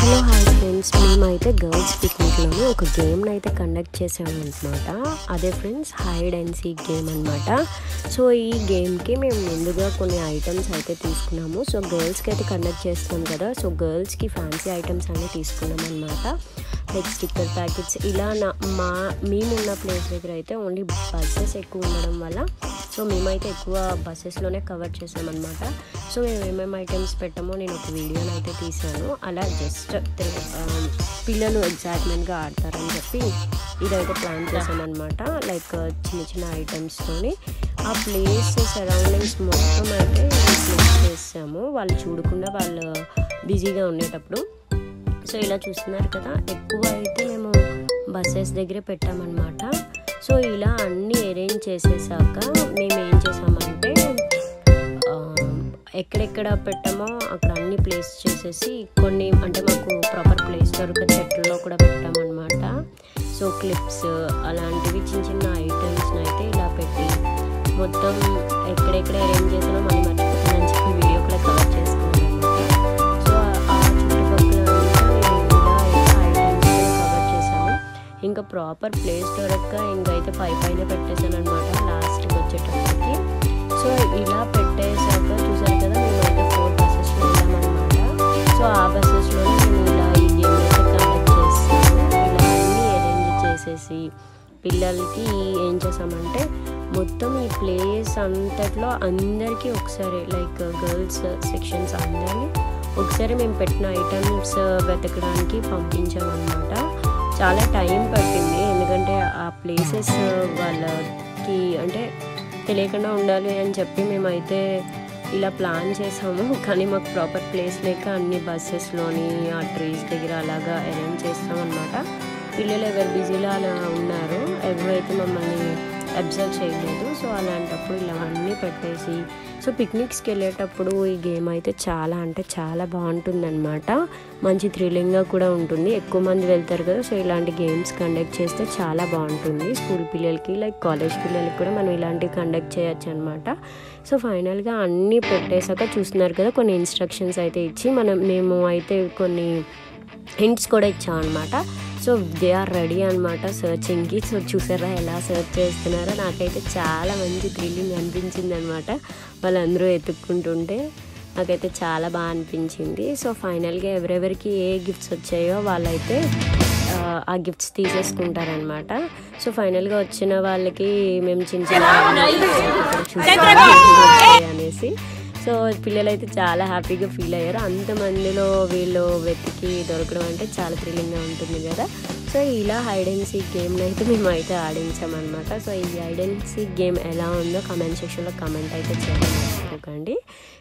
Hello hi friends, మేమైతే girls పిక్నిక్లోని ఒక గేమ్ని అయితే కండక్ట్ చేసామన్నమాట. అదే friends, hide and seek game అనమాట. సో ఈ గేమ్కి మేము ముందుగా కొన్ని ఐటమ్స్ అయితే తీసుకున్నాము. సో గర్ల్స్కి అయితే కండక్ట్ చేస్తున్నాం కదా, సో గర్ల్స్కి ఫ్యాన్సీ ఐటమ్స్ అన్నీ తీసుకున్నాం అనమాట. లైక్ స్టిక్కర్ ప్యాకెట్స్ ఇలా మేమున్న ప్లేస్ దగ్గర అయితే ఓన్లీ బస్సెస్ ఎక్కువ ఉండడం వల్ల సో మేమైతే ఎక్కువ బస్సెస్లోనే కవర్ చేసామన్నమాట. సో మేము ఏమేమి ఐటమ్స్ పెట్టామో నేను ఒక వీడియోని అయితే తీసాను. అలా జస్ట్ పిల్లలు ఎగ్జైట్మెంట్గా ఆడతారని చెప్పి ఇదైతే ప్లాన్ చేసామన్నమాట. లైక్ చిన్న చిన్న ఐటమ్స్తోని ఆ ప్లేస్ సరౌండింగ్స్ మొత్తం అయితే ప్లేస్ చేసాము, వాళ్ళు చూడకుండా వాళ్ళు బిజీగా ఉండేటప్పుడు. సో ఇలా చూస్తున్నారు కదా, ఎక్కువ అయితే మేము బస్సెస్ దగ్గరే పెట్టామన్నమాట. సో ఇలా అన్నీ అరేంజ్ చేసేసాక మేము ఏం చేసామంటే ఎక్కడెక్కడ పెట్టామో అక్కడ అన్ని ప్లేస్ చేసేసి కొన్ని అంటే మాకు ప్రాపర్ ప్లేస్ దొరక చెట్లలో కూడా పెట్టామన్నమాట. సో క్లిప్స్ అలాంటివి చిన్న చిన్న ఐటమ్స్ని అయితే ఇలా పెట్టి మొత్తం ఎక్కడెక్కడ అరేంజ్ చేసానో మళ్ళీ మర్చిపోతుందని చెప్పి వీడియో కూడా కవర్ చేసుకున్నాను అనమాట. సో ఆ చుట్టుపక్కల కవర్ చేసాము. ఇంకా ప్రాపర్ ప్లేస్ దొరక్క ఇంకైతే పైన పెట్టేశాను అనమాట లాస్ట్కి వచ్చేటప్పటికి. సో ఇలా పెట్టేశాక చూసారు కదా, మేమైతే 4 బస్సెస్లో వెళ్ళామన్నమాట. సో ఆ బస్సెస్లో మేము ఇలా ఈ గేమ్ అయితే కండక్ట్ చేస్తాము. ఇలా అన్నీ అరేంజ్ చేసేసి పిల్లలకి ఏం చేసామంటే మొత్తం ఈ ప్లేస్ అంతట్లో అందరికీ ఒకసారి లైక్ గర్ల్స్ సెక్షన్స్ అందరినీ ఒకసారి మేము పెట్టిన ఐటమ్స్ వెతకడానికి పంపించామన్నమాట. చాలా టైం పట్టింది, ఎందుకంటే ఆ ప్లేసెస్ వాళ్ళకి అంటే తెలియకుండా ఉండాలి అని చెప్పి మేమైతే ఇలా ప్లాన్ చేసాము. కానీ మాకు ప్రాపర్ ప్లేస్ లేక అన్ని బస్సెస్లోని ఆ ట్రీస్ దగ్గర అలాగా అరేంజ్ చేస్తామన్నమాట. పిల్లలు ఎవరు బిజీలో అలా ఉన్నారు, ఎవరైతే మమ్మల్ని అబ్జర్వ్ చేయలేదు. సో అలాంటప్పుడు ఇలా అన్నీ పెట్టేసి సో పిక్నిక్స్కి వెళ్ళేటప్పుడు ఈ గేమ్ అయితే చాలా అంటే చాలా బాగుంటుందన్నమాట. మంచి థ్రిల్లింగ్గా కూడా ఉంటుంది, ఎక్కువ మంది వెళ్తారు కదా. సో ఇలాంటి గేమ్స్ కండక్ట్ చేస్తే చాలా బాగుంటుంది. స్కూల్ పిల్లలకి లైక్ కాలేజ్ పిల్లలకి కూడా మనం ఇలాంటివి కండక్ట్ చేయొచ్చు అనమాట. సో ఫైనల్గా అన్నీ పెట్టేశాక చూస్తున్నారు కదా, కొన్ని ఇన్స్ట్రక్షన్స్ అయితే ఇచ్చి మేము అయితే కొన్ని హింట్స్ కూడా ఇచ్చామన్నమాట. సో దే ఆర్ రెడీ అనమాట సర్చింగ్కి. సో చూసారా ఎలా సర్చ్ చేస్తున్నారో, నాకైతే చాలా మంచి థ్రిల్లింగ్ అనిపించింది అనమాట. వాళ్ళందరూ ఎత్తుక్కుంటుంటే నాకైతే చాలా బాగా అనిపించింది. సో ఫైనల్గా ఎవరెవరికి ఏ గిఫ్ట్స్ వచ్చాయో వాళ్ళైతే ఆ గిఫ్ట్స్ తీసేసుకుంటారనమాట. సో ఫైనల్గా వచ్చిన వాళ్ళకి మేము చిన్న చిన్న అనేసి సో పిల్లలైతే చాలా హ్యాపీగా ఫీల్ అయ్యారు. అంతమందిలో వీళ్ళు వెతికి దొరకడం అంటే చాలా థ్రిల్లింగ్గా ఉంటుంది కదా. సో ఇలా హైడ్ అండ్ సీక్ గేమ్ని అయితే మేము అయితే ఆడించామన్నమాట. సో ఈ హైడ్ అండ్ సీక్ గేమ్ ఎలా ఉందో కమెంట్ సెక్షన్లో కమెంట్ అయితే చేయడం మర్చిపోకండి.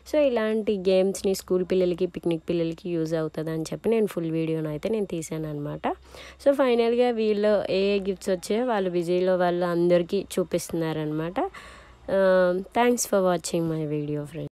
సో ఇలాంటి గేమ్స్ని స్కూల్ పిల్లలకి పిక్నిక్ పిల్లలకి యూజ్ అవుతుంది అని చెప్పి నేను ఫుల్ వీడియోని అయితే నేను తీసాను అనమాట. సో ఫైనల్గా వీళ్ళు ఏ గిఫ్ట్స్ వచ్చాయో వాళ్ళు బిజీలో వాళ్ళు అందరికీ చూపిస్తున్నారనమాట. Thanks for watching my video friends.